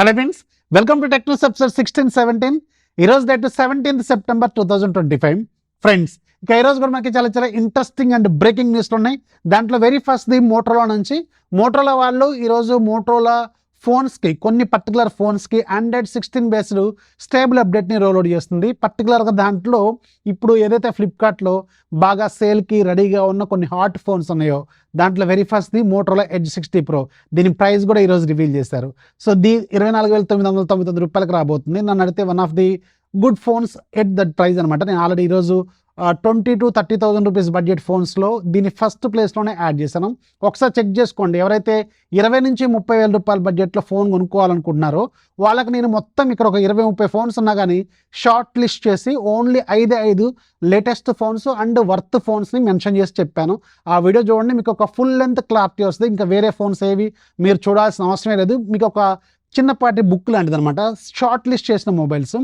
Hello friends, welcome to tech news episode 16-17. ఈరోజు date 17th September 2025. Friends, ఇక ఈరోజు కూడా మనకి చాలా ఇంట్రెస్టింగ్ అండ్ బ్రేకింగ్ న్యూస్లు ఉన్నాయి. దాంట్లో వెరీ ఫస్ట్ ది మోటరోలా నుంచి. మోటరోలా వాళ్ళు ఈరోజు మోటరోలా ఫోన్స్కి, కొన్ని పర్టికులర్ ఫోన్స్కి Android 16 బేస్డ్ స్టేబుల్ అప్డేట్ని రోల్అవుట్ చేస్తుంది. పర్టికులర్గా దాంట్లో ఇప్పుడు ఏదైతే ఫ్లిప్కార్ట్లో బాగా సేల్కి రెడీగా ఉన్న కొన్ని హాట్ ఫోన్స్ ఉన్నాయో దాంట్లో very first the Motorola edge 60 Pro. దీని ప్రైస్ కూడా ఈరోజు రివీల్ చేశారు. సో 24,999 రూపాయలకు రాబోతుంది. నన్ను అడిగితే one of the good phones at that price అనమాట. నేను ఆల్రెడీ ఈరోజు 20,000 to 30,000 రూపీస్ బడ్జెట్ ఫోన్స్లో దీన్ని ఫస్ట్ ప్లేస్లోనే యాడ్ చేశాను. ఒకసారి చెక్ చేసుకోండి. ఎవరైతే 20,000 నుంచి 30,000 రూపాయల బడ్జెట్లో ఫోన్ కొనుక్కోవాలనుకుంటున్నారో వాళ్ళకి నేను మొత్తం ఇక్కడ ఒక 20-30 ఫోన్స్ ఉన్నా కానీ షార్ట్ లిస్ట్ చేసి only 5 latest phones and worth ఫోన్స్ని మెన్షన్ చేసి చెప్పాను. ఆ వీడియో చూడండి, మీకు ఒక ఫుల్ లెంత్ క్లారిటీ వస్తుంది. ఇంకా వేరే ఫోన్స్ ఏవి మీరు చూడాల్సిన అవసరమే లేదు. మీకు ఒక చిన్నపాటి బుక్ లాంటిది అనమాట. షార్ట్ లిస్ట్ చేసిన మొబైల్స్,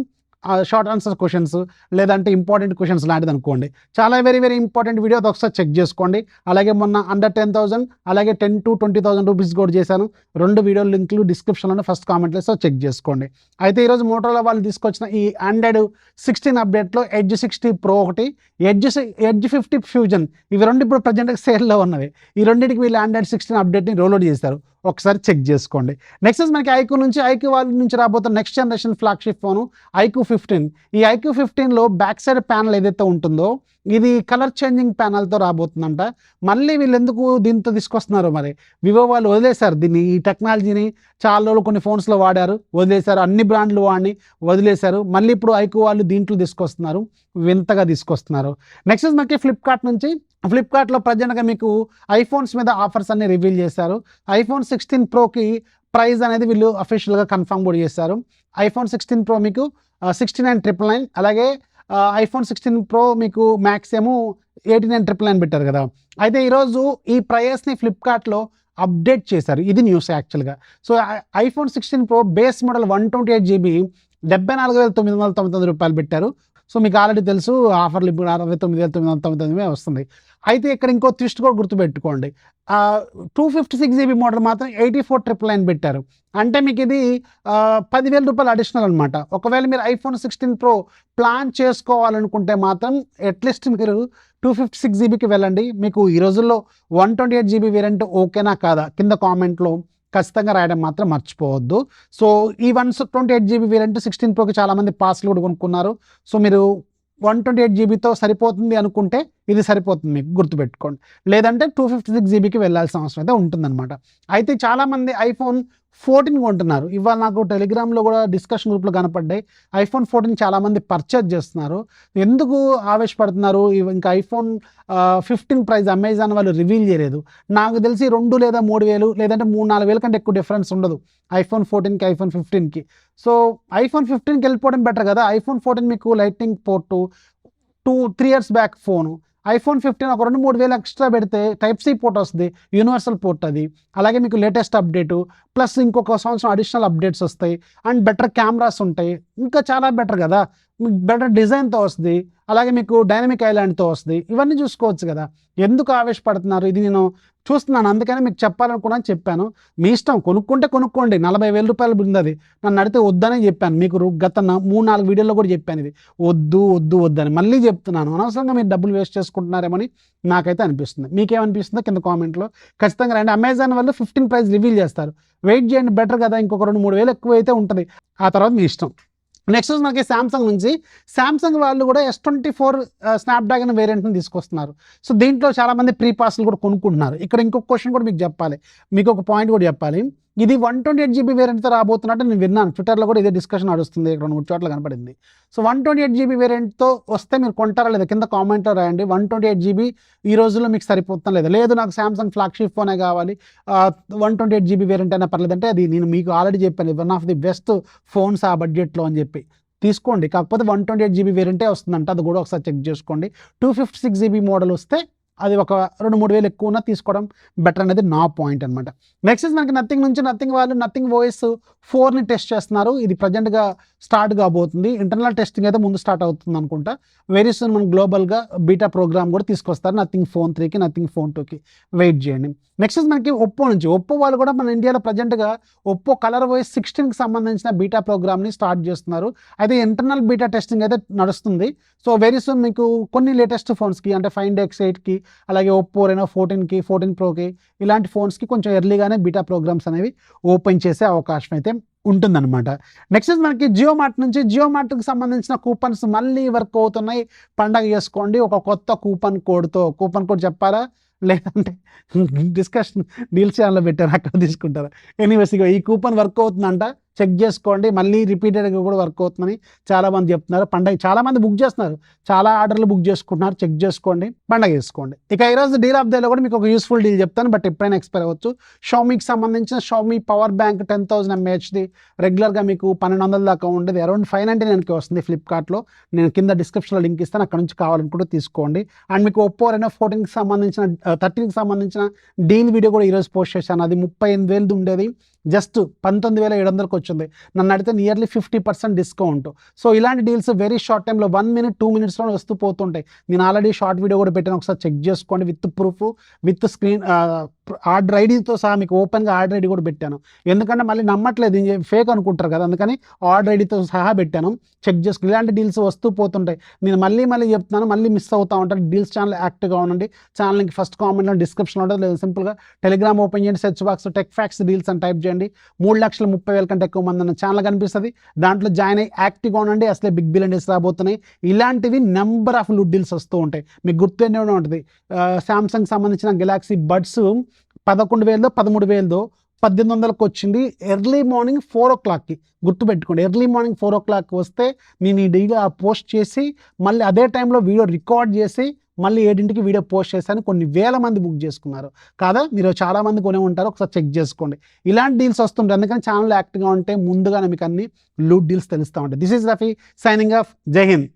షార్ట్ ఆన్సర్ క్వశ్చన్స్ లేదంటే ఇంపార్టెంట్ క్వశ్చన్స్ లాంటిది అనుకోండి. చాలా వెరీ ఇంపార్టెంట్ వీడియో, అది ఒకసారి చెక్ చేసుకోండి. అలాగే మొన్న అండర్ 10,000 అలాగే 10,000 to 20,000 రూపీస్ కూడా చేశాను. 2 వీడియో లింకులు డిస్క్రిప్షన్లోనే ఫస్ట్ కామెంట్లో చెక్ చేసుకోండి. అయితే ఈరోజు మోటరోలా వాళ్ళు తీసుకొచ్చిన ఈ Android 16 అప్డేట్లో ఎడ్జ్ 60 Pro ఒకటి, ఎడ్జ్ 50 ఫ్యూజన్, ఇవి రెండు ఇప్పుడు ప్రజెంట్గా సేల్లో ఉన్నవి. ఈ రెండింటికి వీళ్ళు Android 16 అప్డేట్ని రోల్అవుట్ చేశారు. ఒకసారి చెక్ చేసుకోండి. నెక్స్ట్ మనకి ఐక్యూ వాళ్ళ నుంచి రాబోతున్న next generation flagship phone iQOO 15. ఈ iQOO 15లో బ్యాక్ సైడ్ ప్యానల్ ఏదైతే ఉంటుందో ఇది కలర్ చేంజింగ్ ప్యానల్తో రాబోతుందంట. మళ్ళీ వీళ్ళు ఎందుకు దీంతో తీసుకొస్తున్నారో మరి. వివో వాళ్ళు వదిలేశారు దీన్ని, ఈ టెక్నాలజీని చాలా రోజులు కొన్ని ఫోన్స్లో వాడారు, వదిలేశారు. అన్ని బ్రాండ్లు వాడిని వదిలేశారు. మళ్ళీ ఇప్పుడు iQOO వాళ్ళు దీంట్లో తీసుకొస్తున్నారు, వింతగా తీసుకొస్తున్నారు. నెక్స్ట్ మనకి ఫ్లిప్కార్ట్ నుంచి. ఫ్లిప్కార్ట్లో ప్రజెంట్గా మీకు ఐఫోన్స్ మీద ఆఫర్స్ అన్ని రివీల్ చేశారు. iPhone 16 Proకి ప్రైస్ అనేది వీళ్ళు అఫీషియల్గా కన్ఫర్మ్ కూడా చేశారు. iPhone 16 Pro మీకు 69,999, అలాగే iPhone 16 Pro మీకు మ్యాక్స్ ఏమో 89,999 పెట్టారు కదా. అయితే ఈరోజు ఈ ప్రైస్ని ఫ్లిప్కార్ట్లో అప్డేట్ చేశారు. ఇది న్యూస్ యాక్చువల్గా. So iPhone 16 Pro base model 128GB 74,999 రూపాయలు పెట్టారు. సో మీకు ఆల్రెడీ తెలుసు ఆఫర్లు ఇప్పుడు 69,999 వస్తుంది. అయితే ఇక్కడ ఇంకో ట్విస్ట్ కూడా గుర్తుపెట్టుకోండి. 256GB మోడల్ మాత్రం 84,999 పెట్టారు. అంటే మీకు ఇది 10,000 రూపాయలు అడిషనల్ అనమాట. ఒకవేళ మీరు iPhone 16 Pro ప్లాన్ చేసుకోవాలనుకుంటే మాత్రం అట్లీస్ట్ మీరు 256GBకి వెళ్ళండి. మీకు ఈ రోజుల్లో 128GB వేరియంట్ ఓకేనా కాదా కింద కామెంట్లో ఖచ్చితంగా రాయడం మాత్రం మర్చిపోవద్దు. సో ఈ 128GB వేరియంట్ 16 Proకి చాలామంది పాస్లు కూడా కొనుక్కున్నారు. సో మీరు 128GBతో సరిపోతుంది అనుకుంటే ఇది సరిపోతుంది, మీకు గుర్తుపెట్టుకోండి. లేదంటే 256GBకి వెళ్ళాల్సిన అవసరం అయితే ఉంటుందన్నమాట. అయితే చాలామంది iPhone 14 కొంటున్నారు. ఇవాళ నాకు టెలిగ్రామ్లో కూడా డిస్కషన్ గ్రూప్లో కనపడ్డాయి. iPhone 14 చాలామంది పర్చేజ్ చేస్తున్నారు. ఎందుకు ఆవేశపడుతున్నారు? ఇంకా iPhone 15 ప్రైస్ అమెజాన్ వాళ్ళు రివీల్ చేయలేదు. నాకు తెలిసి 2 లేదా 3,000 లేదంటే 3-4,000 కంటే ఎక్కువ డిఫరెన్స్ ఉండదు iPhone 14కి iPhone 15కి. సో iPhone 15కి వెళ్ళిపోవడం బెటర్ కదా. iPhone 14 మీకు lightning port 2-3 years back phone. iPhone 15 ఒక 2-3 వేలు ఎక్స్ట్రా పెడితే Type-C పోర్ట్ వస్తుంది, యూనివర్సల్ పోర్ట్ అది. అలాగే మీకు లేటెస్ట్ అప్డేటు ప్లస్ ఇంకొక సంవత్సరం అడిషనల్ అప్డేట్స్ వస్తాయి అండ్ బెటర్ కెమెరాస్ ఉంటాయి. ఇంకా చాలా బెటర్ కదా. మీకు బెటర్ డిజైన్తో వస్తుంది, అలాగే మీకు డైనమిక్ ఐలాండ్తో వస్తుంది. ఇవన్నీ చూసుకోవచ్చు కదా. ఎందుకు ఆవేశపడుతున్నారు? ఇది నేను చూస్తున్నాను, అందుకని మీకు చెప్పాలనుకున్నాను, చెప్పాను. మీ ఇష్టం, కొనుక్కోండి. 40,000 రూపాయలు ఉంది అది. నన్ను అడిగితే వద్దనే చెప్పాను. మీకు గత 3-4 వీడియోలో కూడా చెప్పాను ఇది వద్దని. మళ్ళీ చెప్తున్నాను, అనవసరంగా మీరు డబ్బులు వేస్ట్ చేసుకుంటున్నారేమని నాకైతే అనిపిస్తుంది. మీకేమనిపిస్తుందో కింద కామెంట్లో ఖచ్చితంగా రండి. అమెజాన్ వాళ్ళు 15 ప్రైస్ రివీల్ చేస్తారు, వెయిట్ చేయండి, బెటర్ కదా. ఇంకొక 2-3 వేలు ఎక్కువ అయితే ఉంటుంది, ఆ తర్వాత మీ ఇష్టం. నెక్స్ట్ మనకి శాంసంగ్ నుంచి. శాంసంగ్ వాళ్ళు కూడా S24 స్నాప్డ్రాగన్ వేరియంట్ని తీసుకొస్తున్నారు. సో దీంట్లో చాలామంది ప్రీ పాస్లు కూడా కొనుక్కుంటున్నారు. ఇక్కడ ఇంకొక క్వశ్చన్ కూడా మీకు చెప్పాలి, మీకు ఒక పాయింట్ కూడా చెప్పాలి. ఇది 128GB వేరియంట్తో రాబోతున్నట్టు నేను విన్నాను. ట్విట్టర్లో కూడా ఇదే డిస్కషన్ నడుస్తుంది, 2-3 చోట్ల కనపడింది. సో 128GB వేరియంట్తో వస్తే మీరు కొంటారా లేదా కింద కామెంట్లో రాయండి. 128GB ఈ రోజుల్లో మీకు సరిపోతాం లేదా. లేదు నాకు శాంసంగ్ ఫ్లాగ్షిప్ ఫోనే కావాలి, 128GB వేరియంట్ అయినా పర్లేదంటే అది నేను మీకు ఆల్రెడీ చెప్పాను, one of the best phones ఆ బడ్జెట్లో అని చెప్పి తీసుకోండి. కాకపోతే 128GB వేరియంటే వస్తుందంట, అది కూడా ఒకసారి చెక్ చేసుకోండి. 256GB మోడల్ వస్తే అది ఒక 2-3 వేలు ఎక్కువ ఉన్నా తీసుకోవడం బెటర్ అనేది నా పాయింట్ అనమాట. నెక్స్ట్ మనకి నథింగ్ నుంచి వాళ్ళు నథింగ్ OS 4ని టెస్ట్ చేస్తున్నారు. ఇది ప్రజెంట్గా స్టార్ట్ కాబోతుంది. ఇంటర్నల్ టెస్టింగ్ అయితే ముందు స్టార్ట్ అవుతుంది అనుకుంటా. వెరీ సూన్ మనం గ్లోబల్గా బీటా ప్రోగ్రామ్ కూడా తీసుకొస్తారు నథింగ్ ఫోన్ 3కి నథింగ్ ఫోన్ 2కి వెయిట్ చేయండి. నెక్స్ట్ మనకి ఒప్పో నుంచి వాళ్ళు కూడా మన ఇండియాలో ప్రజెంట్గా ఒప్పో ColorOS 16కి సంబంధించిన బీటా ప్రోగ్రామ్ని స్టార్ట్ చేస్తున్నారు. అయితే ఇంటర్నల్ బీటా టెస్టింగ్ అయితే నడుస్తుంది. సో వెరీ సూన్ మీకు కొన్ని లేటెస్ట్ ఫోన్స్కి అంటే Find X8కి అలాగే ఒప్పో Reno 14కి 14 Proకి ఇలాంటి ఫోన్స్కి కొంచెం ఎర్లీగానే బీటా ప్రోగ్రామ్స్ అనేవి ఓపెన్ చేసే అవకాశం అయితే ఉంటుందన్నమాట. నెక్స్ట్ మనకి జియో మార్ట్ నుంచి జియో మార్ట్కి సంబంధించిన కూపన్స్ మళ్ళీ వర్క్ అవుతున్నాయి. పండగ చేసుకోండి ఒక కొత్త కూపన్ కోడ్ చెప్పారా లేదంటే డిస్కషన్ డీల్ ఛానల్లో పెట్టారు అక్కడ తీసుకుంటారా? ఎనీవేస్ ఇక ఈ కూపన్ వర్క్ అవుతుందంట, చెక్ చేసుకోండి. మళ్ళీ రిపీటెడ్గా కూడా వర్క్ అవుతుందని చాలామంది చెప్తున్నారు. పండగ చాలామంది బుక్ చేస్తున్నారు, చాలా ఆర్డర్లు బుక్ చేసుకుంటున్నారు. చెక్ చేసుకోండి, పండగ చేసుకోండి. ఇక ఈరోజు డీల్ ఆఫ్ డేలో కూడా మీకు ఒక యూస్ఫుల్ డీల్ చెప్తాను, బట్ ఎప్పుడైనా ఎక్స్పైర్ అవ్వచ్చు. షామీకి సంబంధించిన షామీ పవర్ బ్యాంక్ 10,000 mAhది రెగ్యులర్గా మీకు 1200 దాకా ఉండేది, అరౌండ్ 599కి వస్తుంది ఫ్లిప్కార్ట్లో. నేను కింద డిస్క్రిప్షన్లో లింక్ ఇస్తాను, అక్కడ నుంచి కావాలనుకుంటే తీసుకోండి. అండ్ మీకు ఒప్పో Reno 14కి సంబంధించిన 13కి సంబంధించిన డీల్ వీడియో కూడా ఈరోజు పోస్ట్ చేశాను. అది 38,000 ఉండేది, జస్ట్ 19,700కి వచ్చింది. నన్ను అడిగితే నియర్లీ 50% డిస్కౌంట్. సో ఇలాంటి డీల్స్ వెరీ షార్ట్ టైంలో 1 minute 2 minutesలో వస్తూ పోతుంటాయి. నేను ఆల్రెడీ షార్ట్ వీడియో కూడా పెట్టాను, ఒకసారి చెక్ చేసుకోండి. With proof with screen order ఐడితో సహా మీకు ఓపెన్గా ఆర్డర్ ఐడి కూడా పెట్టాను. ఎందుకంటే మళ్ళీ నమ్మట్లేదు, ఫేక్ అనుకుంటారు కదా, అందుకని ఆర్డర్ ఐడితో సహా పెట్టాను. చెక్ చేసుకుని ఇలాంటి డీల్స్ వస్తూ పోతుంటాయి. నేను మళ్ళీ చెప్తున్నాను, మళ్ళీ మిస్ అవుతూ ఉంటాను. డీల్స్ ఛానల్ యాక్టివ్గా ఉండండి. ఛానల్కి ఫస్ట్ కామెంట్లో డిస్క్రిప్షన్లో ఉంటుంది, లేదా సింపుల్గా టెలిగ్రామ్ ఓపెన్ చేయండి, search box tech facts deals అని టైప్ చేయండి. 3,30,000 కంటే ఎక్కువ మంది అన్న ఛానల్ కనిపిస్తుంది, దాంట్లో జాయిన్ అయ్యి యాక్టివ్గా ఉండండి. అసలే బిగ్ బిలియన్ డీల్స్ రాబోతున్నాయి. ఇలాంటివి నెంబర్ ఆఫ్ లూట్ డీల్స్ వస్తూ ఉంటాయి, మీకు గుర్తుండే ఉంటుంది. శాంసంగ్ సంబంధించిన గెలాక్సీ బడ్స్ 11,000 13,000 1800కి వచ్చింది. ఎర్లీ మార్నింగ్ 4 o'clockకి గుర్తుపెట్టుకోండి. ఎర్లీ మార్నింగ్ 4 o'clock వస్తే నేను ఈ డీల్ పోస్ట్ చేసి మళ్ళీ అదే టైంలో వీడియో రికార్డ్ చేసి మళ్ళీ 7ంటికి వీడియో పోస్ట్ చేశాను. కొన్ని వేల మంది బుక్ చేసుకున్నారు కాదా, మీరు చాలామంది కొనే ఉంటారు, ఒకసారి చెక్ చేసుకోండి. ఇలాంటి డీల్స్ వస్తుంటాయి, అందుకని ఛానల్ యాక్టివ్గా ఉంటే ముందుగానే మీకు అన్ని లూట్ డీల్స్ తెలుస్తూ ఉంటాయి. This is Rafi signing off. జై హింద్.